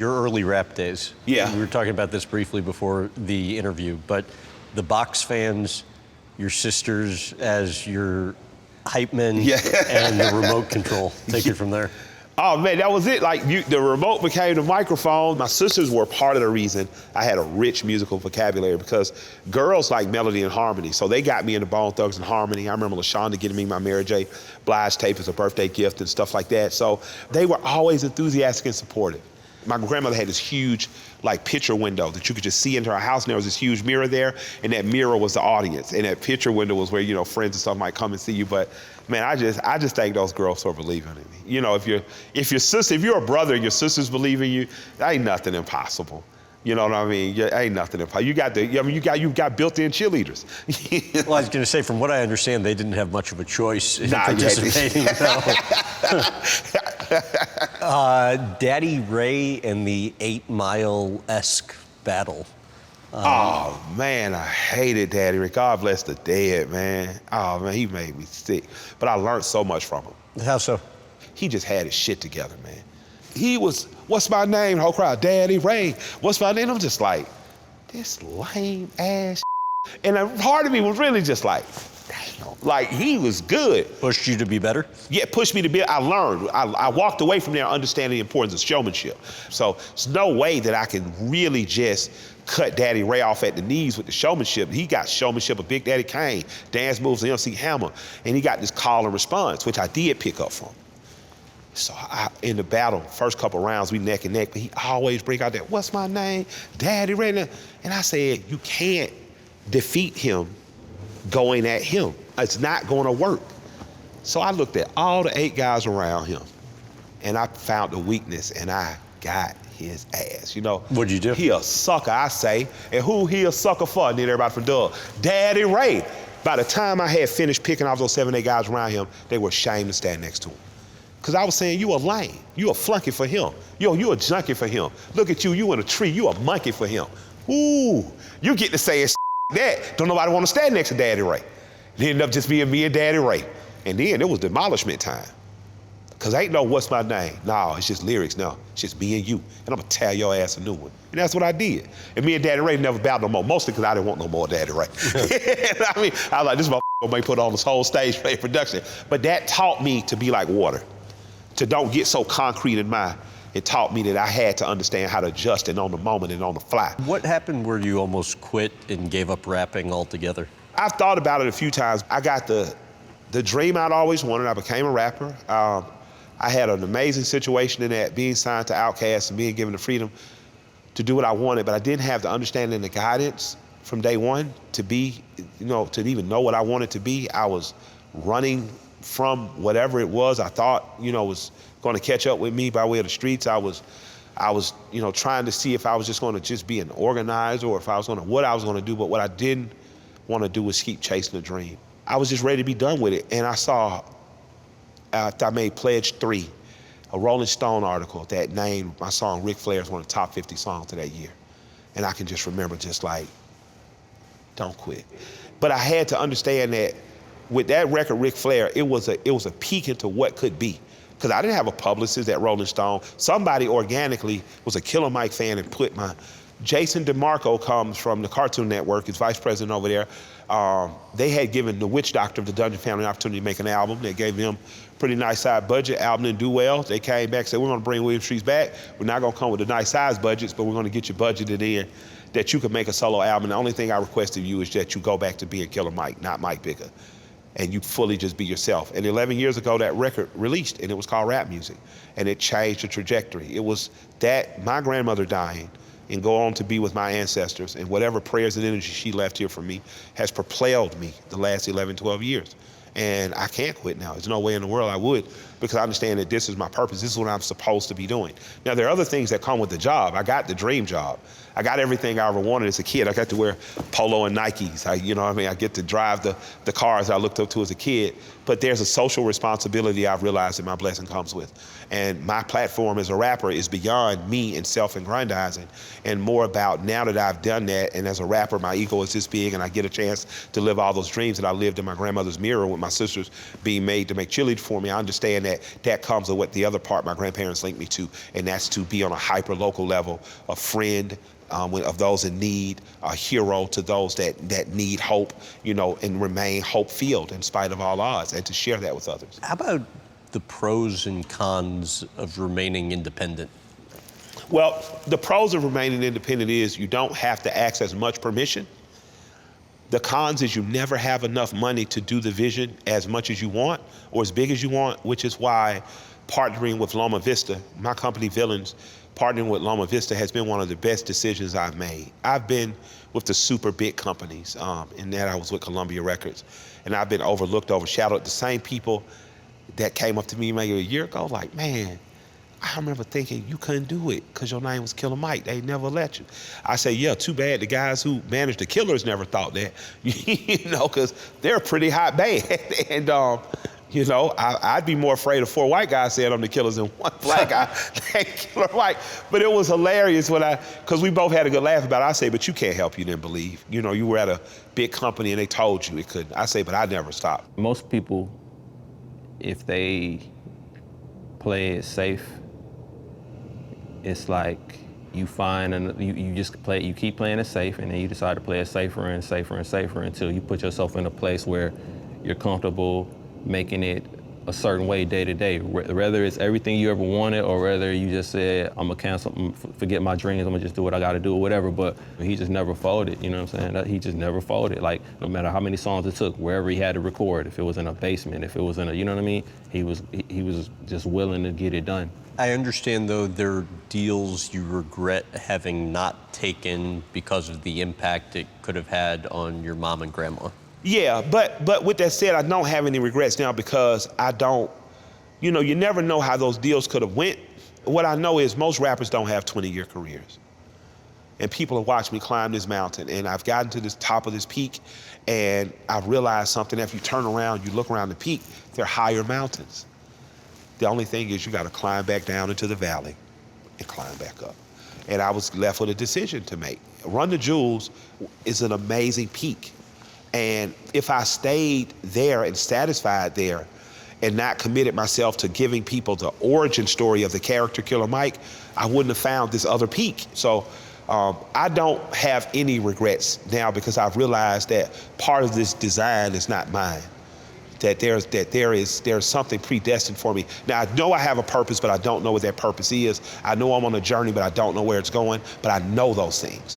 Your early rap days. Yeah. We were talking about this briefly before the interview, but the box fans, your sisters as your hype men, Yeah. and the remote control. Take it from there. Oh man, that was it. Like the remote became the microphone. My sisters were part of the reason I had a rich musical vocabulary, because girls like melody and harmony. So they got me into Bone Thugs and Harmony. I remember LaShonda getting me my Mary J. Blige tape as a birthday gift and stuff like that. So they were always enthusiastic and supportive. My grandmother had this huge picture window that you could just see into her house, and there was this huge mirror there, and that mirror was the audience, and that picture window was where, friends and stuff might come and see you. But man, I just thank those girls for believing in me. If you're a brother and your sisters believe in you, that ain't nothing impossible. You know what I mean? Ain't nothing impossible. You've got built-in cheerleaders. Well, I was going to say, from what I understand, they didn't have much of a choice in participating. Daddy Ray and the 8 Mile-esque battle. Oh man, I hated Daddy Ray. God bless the dead, man. Oh man, he made me sick. But I learned so much from him. How so? He just had his shit together, man. He was, what's my name? The whole crowd, Daddy Ray. What's my name? I'm just like, this lame ass. And a part of me was really just like, damn, he was good. Pushed you to be better? Yeah, pushed me to be, I learned. I walked away from there understanding the importance of showmanship. So there's no way that I can really just cut Daddy Ray off at the knees with the showmanship. He got showmanship of Big Daddy Kane, dance moves of MC Hammer, and he got this call and response, which I did pick up from. So in the battle, first couple rounds, we neck and neck, but he always bring out that, what's my name? Daddy Ray. And I said, you can't defeat him going at him. It's not gonna work. So I looked at all the 8 guys around him, and I found the weakness, and I got his ass. What'd you do? He a sucker, I say. And who he a sucker for? And then everybody from Doug. Daddy Ray. By the time I had finished picking off those 7, 8 guys around him, they were ashamed to stand next to him. Because I was saying, you a lame. You a flunky for him. You a junkie for him. Look at you, you in a tree. You a monkey for him. Ooh, you get to say that. Don't nobody want to stand next to Daddy Ray. It ended up just being me and Daddy Ray. And then it was demolishment time. Because ain't no what's my name. No, it's just lyrics now. It's just me and you. And I'm going to tear your ass a new one. And that's what I did. And me and Daddy Ray never battled no more, mostly because I didn't want no more Daddy Ray. I mean, I was like, this motherfucker may put on this whole stage play production. But that taught me to be like water, to don't get so concrete in mind. It taught me that I had to understand how to adjust and on the moment and on the fly. What happened where you almost quit and gave up rapping altogether? I've thought about it a few times. I got the dream I'd always wanted. I became a rapper. I had an amazing situation in that, being signed to Outkast and being given the freedom to do what I wanted, but I didn't have the understanding and the guidance from day one to be, to even know what I wanted to be. I was running from whatever it was I thought, was going to catch up with me by way of the streets. I was, trying to see if I was just going to just be an organizer, or if I was what I was going to do. But what I didn't want to do was keep chasing a dream. I was just ready to be done with it. And I saw, after I made Pledge 3, a Rolling Stone article that named my song Ric Flair as one of the top 50 songs of that year. And I can just remember don't quit. But I had to understand that with that record, Ric Flair, it was a peek into what could be. Because I didn't have a publicist at Rolling Stone. Somebody organically was a Killer Mike fan and put Jason DeMarco comes from the Cartoon Network, is vice president over there. They had given the Witch Doctor of the Dungeon Family an opportunity to make an album. They gave them a pretty nice size budget. Album didn't do well. They came back and said, we're gonna bring William Streets back. We're not gonna come with the nice size budgets, but we're gonna get you budgeted in that you can make a solo album. The only thing I request of you is that you go back to being Killer Mike, not Mike Bigger. And you fully just be yourself. And 11 years ago, that record released, and it was called Rap Music. And it changed the trajectory. It was that, my grandmother dying, and go on to be with my ancestors, and whatever prayers and energy she left here for me has propelled me the last 11, 12 years. And I can't quit now. There's no way in the world I would, because I understand that this is my purpose. This is what I'm supposed to be doing. Now, there are other things that come with the job. I got the dream job. I got everything I ever wanted as a kid. I got to wear polo and Nikes. I get to drive the cars I looked up to as a kid. But there's a social responsibility I've realized that my blessing comes with. And my platform as a rapper is beyond me and self-aggrandizing, and more about, now that I've done that, and as a rapper, my ego is this big, and I get a chance to live all those dreams that I lived in my grandmother's mirror with my sisters being made to make cheerleaders for me. I understand that that comes with what the other part my grandparents linked me to, and that's to be on a hyper-local level, a friend of those in need, a hero to those that need hope, and remain hope-filled in spite of all odds, and to share that with others. How about the pros and cons of remaining independent? Well, the pros of remaining independent is you don't have to ask as much permission. The cons is you never have enough money to do the vision as much as you want or as big as you want, which is why partnering with Loma Vista, my company Villains, partnering with Loma Vista has been one of the best decisions I've made. I've been with the super big companies, in that I was with Columbia Records, and I've been overlooked, overshadowed. The same people that came up to me maybe a year ago, like, man, I remember thinking you couldn't do it because your name was Killer Mike. They never let you. I say, yeah, too bad the guys who managed the Killers never thought that, because they're a pretty hot band. And, I'd be more afraid of 4 white guys saying I'm the Killers than 1 black guy than Killer Mike. But it was hilarious because we both had a good laugh about it. I say, but you can't help you didn't believe. You were at a big company and they told you it couldn't. I say, but I never stopped. Most people, if they play it safe, it's like you find and you keep playing it safe, and then you decide to play it safer and safer and safer until you put yourself in a place where you're comfortable making it a certain way day to day. Whether it's everything you ever wanted or whether you just said, I'm gonna cancel, forget my dreams, I'm gonna just do what I gotta do or whatever, but he just never followed it, you know what I'm saying? He just never followed it. Like, no matter how many songs it took, wherever he had to record, if it was in a basement, if it was in a, you know what I mean? He was just willing to get it done. I understand, though, there are deals you regret having not taken because of the impact it could have had on your mom and grandma. Yeah, but with that said, I don't have any regrets now because I don't, you never know how those deals could have went. What I know is most rappers don't have 20-year careers. And people have watched me climb this mountain, and I've gotten to this top of this peak, and I've realized something. If you turn around, you look around the peak, there are higher mountains. The only thing is you got to climb back down into the valley and climb back up. And I was left with a decision to make. Run the Jewels is an amazing peak. And if I stayed there and satisfied there and not committed myself to giving people the origin story of the character Killer Mike, I wouldn't have found this other peak. So I don't have any regrets now because I've realized that part of this design is not mine. That there's something predestined for me. Now, I know I have a purpose, but I don't know what that purpose is. I know I'm on a journey, but I don't know where it's going, but I know those things.